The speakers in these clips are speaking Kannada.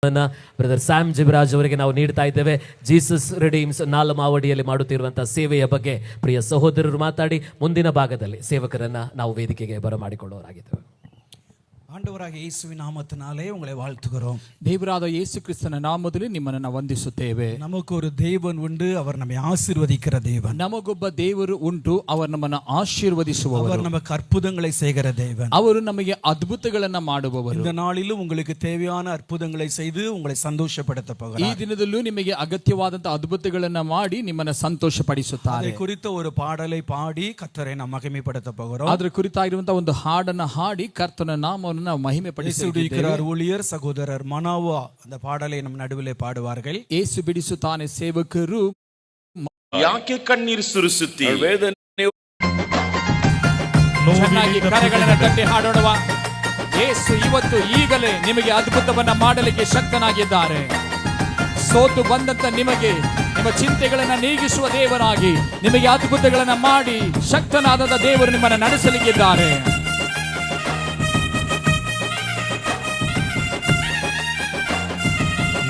ಬ್ರದರ್ ಸ್ಯಾಮ್ ಜಿಬ್ರಾಜ್ ಅವರಿಗೆ ನಾವು ನೀಡ್ತಾ ಇದ್ದೇವೆ. ಜೀಸಸ್ ರಿಡೀಮ್ಸ್ ನಾಲಮಾವಡಿಯಲ್ಲಿ ಮಾಡುತ್ತಿರುವಂತಹ ಸೇವೆಯ ಬಗ್ಗೆ ಪ್ರಿಯ ಸಹೋದರರು ಮಾತಾಡಿ ಮುಂದಿನ ಭಾಗದಲ್ಲಿ ಸೇವಕರನ್ನ ನಾವು ವೇದಿಕೆಗೆ ಬರಮಾಡಿಕೊಳ್ಳೋರಾಗಿದ್ದೇವೆ. ஆண்டவராக இயேசுவின் நாமத்தினாலே உங்களை வாழ்த்துகிறோம். ದೇವರಾದ ಯೇಸು ಕ್ರಿಸ್ತನ ನಾಮದಲ್ಲಿ ನಿಮ್ಮನ್ನು ನಾವು ವಂದಿಸುತ್ತೇವೆ. நமக்கு ஒரு தேவன் உண்டு, அவர் நம்மை ஆசீர்வதிக்கிற தேவன். ನಮಗೊಬ್ಬ ದೇವರು ಉಂಟು, ಅವರು ನಮ್ಮನ್ನು ಆಶೀರ್ವದಿಸುವವರು. அவர் நமக்கு அற்புதங்களை செய்கிற தேவன். ಅವರು ನಮಗೆ ಅದ್ಭುತಗಳನ್ನು ಮಾಡುವವರು. இந்த நாளிலும் உங்களுக்கு தேவையான அற்புதங்களை செய்து உங்களை சந்தோஷப்படுத்த போகிறார். ಈ ದಿನದಲ್ಲೂ ನಿಮಗೆ ಅಗತ್ಯವಾದಂತಹ ಅದ್ಭುತಗಳನ್ನು ಮಾಡಿ ನಿಮ್ಮನ್ನು ಸಂತೋಷಪಡಿಸುತ್ತಾರೆ. அதை குறித்த ஒரு பாடலை பாடி கர்த்தரை நாம் மகிமைப்படுத்த போகிறோம். ಅದರ ಕುರಿತಾಗಿರುವಂತಹ ಒಂದು ಹಾಡನ್ನು ಹಾಡಿ ಕರ್ತನ ನಾಮವನ್ನು ನಾವು ಮಹಿಮೆ ಪಡಿಸುತ್ತಿದ್ದಾರೆ. ஊழியர் சகோதரர் மனோவா அந்த பாடலை நம் நடுவிலே பாடுவார்கள். ಯೇಸು ಬಿಡಿಸುತ್ತಾನೆ ಸೇವಕರು ಯಾಕೆ ಕಣ್ಣೀರು ಸುರಿಸುತ್ತಿ? ಚೆನ್ನಾಗಿ ಕರೆಗಳನ್ನು ತಟ್ಟಿ ಹಾಡೋಣವ. ಯೇಸು ಇವತ್ತು ಈಗಲೇ ನಿಮಗೆ ಅದ್ಭುತವನ್ನ ಮಾಡಲಿಕ್ಕೆ ಶಕ್ತನಾಗಿದ್ದಾರೆ. ಸೋತು ಬಂದಂತ ನಿಮಗೆ ನಿಮ್ಮ ಚಿಂತೆಗಳನ್ನು ನೀಗಿಸುವ ದೇವರಾಗಿ ನಿಮಗೆ ಅದ್ಭುತಗಳನ್ನ ಮಾಡಿ ಶಕ್ತನಾದ ದೇವರು ನಿಮ್ಮನ್ನು ನಡೆಸಲಿಕ್ಕಿದ್ದಾರೆ.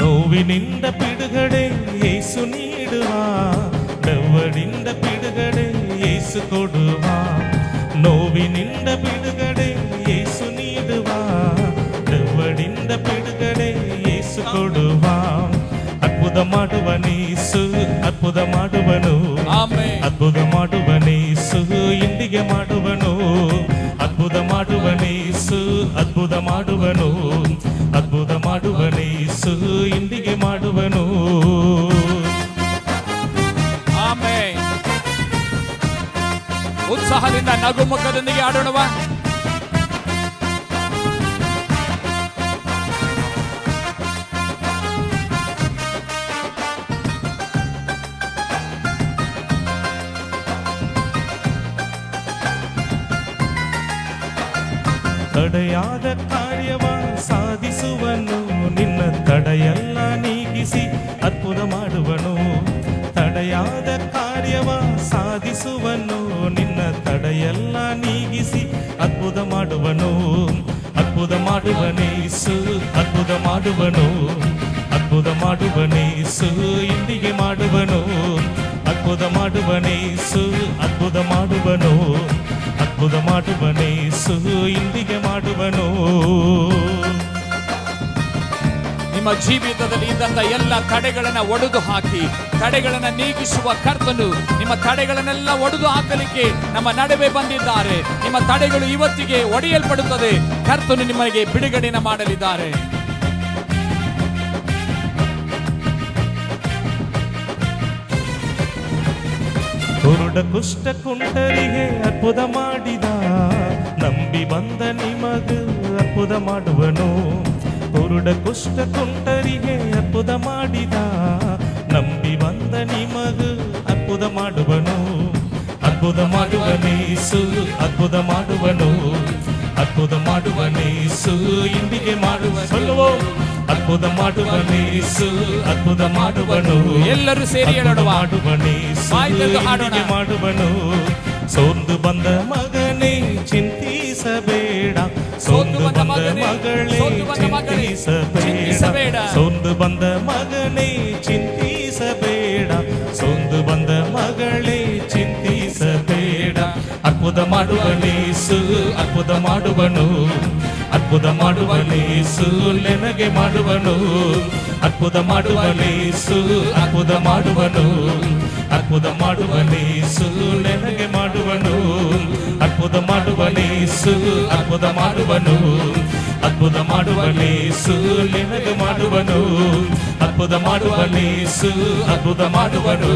ನೋವಿನಿಂದ ಬಿಡುಗಡೆ ಯೇಸು ನೀಡುವ, ದೆವ್ವದಿಂದ ಬಿಡುಗಡೆ ಯೇಸು ಕೊಡುವ. ನೋವಿನಿಂದ ಬಿಡುಗಡೆ ಯೇಸು ನೀಡುವ, ದೆವ್ವದಿಂದ ಬಿಡುಗಡೆ ಯೇಸು ಕೊಡುವ. ಅದ್ಭುತ ಮಾಡುವನೇಸು, ಅದ್ಭುತ ಮಾಡುವನು, ಅದ್ಭುತ ಮಾಡುವನೇಸು, ಇಂದಿಗೆ ಮಾಡುವನು. ಅದ್ಭುತ ಮಾಡುವನೇಸು, ಅದ್ಭುತ ಮಾಡುವನು, ಅದ್ಭುತ ಮಾಡುವನೇಸು, ಇಂದಿಗೆ ಮಾಡುವನು. ಆಮೆನ್. ಉತ್ಸಾಹದಿಂದ ನಗುಮುಖದೊಂದಿಗೆ ಆಡೋಣವ. ತಡೆಯಾದ ಕಾರ್ಯವ ಸಾಧಿಸುವನು, ನಿನ್ನ ತಡೆಯೆಲ್ಲ ನೀಗಿಸಿ ಅದ್ಭುತ ಮಾಡುವನು. ತಡೆಯಾದ ಕಾರ್ಯವ ಸಾಧಿಸುವನು, ನಿನ್ನ ತಡೆಯೆಲ್ಲ ನೀಗಿಸಿ ಅದ್ಭುತ ಮಾಡುವನು. ಅದ್ಭುತ ಮಾಡುವನೇಸು, ಅದ್ಭುತ ಮಾಡುವನು, ಅದ್ಭುತ ಮಾಡುವನೇಸು, ಇಂದಿಗೆ ಮಾಡುವನು. ಅದ್ಭುತ ಮಾಡುವನೇಸು, ಅದ್ಭುತ ಮಾಡುವನು, ಅದ್ಭುತ ಮಾಡುವನೇಸು, ಇಂದಿಗೆ ಮಾಡುವನು. ನಿಮ್ಮ ಜೀವಿತದಲ್ಲಿ ಇದ್ದಂತ ಎಲ್ಲ ತಡೆಗಳನ್ನ ಒಡೆದು ಹಾಕಿ ತಡೆಗಳನ್ನ ನೀಗಿಸುವ ಕರ್ತನು ನಿಮ್ಮ ತಡೆಗಳನ್ನೆಲ್ಲ ಒಡೆದು ಹಾಕಲಿಕ್ಕೆ ನಮ್ಮ ನಡುವೆ ಬಂದಿದ್ದಾರೆ. ನಿಮ್ಮ ತಡೆಗಳು ಇವತ್ತಿಗೆ ಒಡೆಯಲ್ಪಡುತ್ತದೆ. ಕರ್ತನು ನಿಮಗೆ ಬಿಡುಗಡೆನ ಮಾಡಲಿದ್ದಾರೆ. ಕುರುಡ ಕುಷ್ಠ ಕುಂಟರಿಗೆ ಅದ್ಭುತ ಮಾಡಿದ, ನಂಬಿ ಬಂದ ನಿಮಗ ಅದ್ಭುತ ಮಾಡುವನು. ಕುರುಡ ಕುಷ್ಠ ಕುಂಟರಿಗೆ ಅದ್ಭುತ ಮಾಡಿದ, ನಂಬಿ ಬಂದ ನಿಮಗ ಅದ್ಭುತ ಮಾಡುವನು. ಅದ್ಭುತ ಮಾಡುವನೇಸು, ಅದ್ಭುತ ಮಾಡುವನು, ಅದ್ಭುತ ಮಾಡುವನೇಸು, ಇಂದಿಗೆ ಮಾಡುವ. ಅದ್ಭುತ ಮಾಡುವನೇಸು, ಅದ್ಭುತ ಮಾಡುವನು. ಎಲ್ಲರೂ ಸೇರಿ ಮಾಡುವನೇಸು, ಇಂದಿಗೆ ಮಾಡುವನು. ಸೋಂದು ಬಂದ ಮಗನೇ ಚಿಂತಿಸಬೇಡ, ಸೋಂದು ಬಂದ ಮಗಳೇ ಚಿಂತಿಸಬೇಡ, ಸೋಂದು ಬಂದ ಮಗನೇ ಚಿಂತಿಸಬೇಡ, ಸೋಂದು ಬಂದ ಮಗಳೇ ಚಿಂತಿಸಬೇಡ. ಅದ್ಭುತ ಮಾಡುವನೇಸು, ಅದ್ಭುತ ಮಾಡುವನು, ಅದ್ಭುತ ಮಾಡುವನೇಸು, ನನಗೆ ಮಾಡುವನು. ಅದ್ಭುತ ಮಾಡುವನೇಸು, ಅದ್ಭುತ ಮಾಡುವನು, ಅದ್ಭುತ ಮಾಡುವನೇಸು, ನನಗೆ ಮಾಡುವನು. ಅದ್ಭುತ ಮಾಡುವನೇಸು, ಅದ್ಭುತ ಮಾಡುವನು, ಅದ್ಭುತ ಮಾಡುವನೇಸು, ನನಗೆ ಮಾಡುವನು. ಅದ್ಭುತ ಮಾಡುವನೇಸು, ಅದ್ಭುತ ಮಾಡುವನು,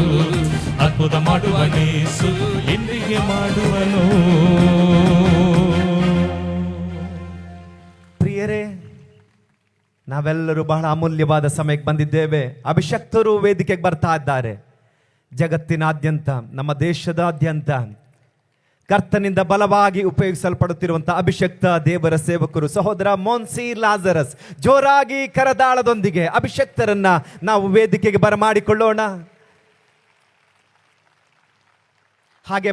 ಅದ್ಭುತ ಮಾಡುವನೇಸು, ಇಂದಿಗೆ ಮಾಡುವನು. ಪ್ರಿಯರೇ, ನಾವೆಲ್ಲರೂ ಬಹಳ ಅಮೂಲ್ಯವಾದ ಸಮಯಕ್ಕೆ ಬಂದಿದ್ದೇವೆ. ಅಭಿಷಕ್ತರು ವೇದಿಕೆಗೆ ಬರ್ತಾ ಇದ್ದಾರೆ. ಜಗತ್ತಿನಾದ್ಯಂತ, ನಮ್ಮ ದೇಶದಾದ್ಯಂತ ಕರ್ತನಿಂದ ಬಲವಾಗಿ ಉಪಯೋಗಿಸಲ್ಪಡುತ್ತಿರುವಂತಹ ಅಭಿಷಕ್ತ ದೇವರ ಸೇವಕರು ಸಹೋದರ ಮೋನ್ಸಿ ಲಾಜರಸ್. ಜೋರಾಗಿ ಕರದಾಳದೊಂದಿಗೆ ಅಭಿಷಕ್ತರನ್ನ ನಾವು ವೇದಿಕೆಗೆ ಬರಮಾಡಿಕೊಳ್ಳೋಣ. ಹಾಗೆ